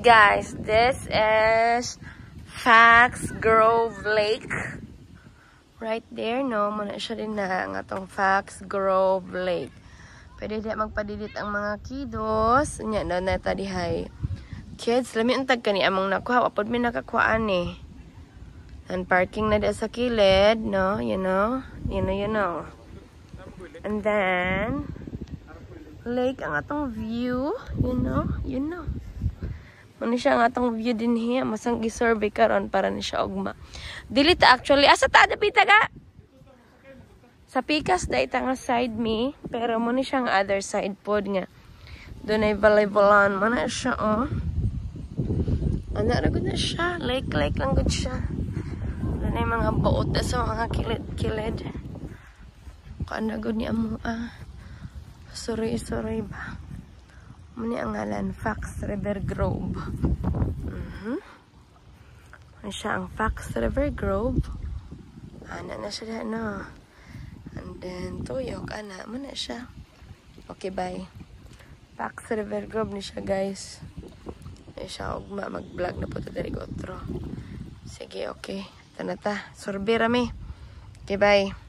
Guys, this is Fox Grove Lake. Right there, no? Muna siya din na ang atong Fox Grove Lake. Pwede di magpadidit ang mga kiddos. Nya na natadihay. Kids, lami ang tagka ni among nakuha. Wapod may nakakuhaan eh. And parking na di sa kilid, no? You know? You know. And then, lake ang atong view. You know? Muna siya ang atong view din hiya. Masang gisurvey karon para ni siya ugma. Dili ta actually. Asa ta dapita ka? Sa pikas da ita nga side me. Pero muna siya ang other side pod nga. Doon ay balay-balan. Muna siya oh. Anak na gud na siya. Lake lang gud siya. Doon ay mga baot na sa mga kilid. Kaana gud ni amo Sorry ba? Muna ang ngalan, Fox River Grove. Ano siya ang Fox River Grove. Ana na siya no. And then, tuyok, ana. Muna siya. Okay, bye. Fox River Grove ni siya, guys. Ay siya, ugma, mag-vlog na po ito dari otro. Sige, okay. Tanata. Sorbe rami. Okay, bye.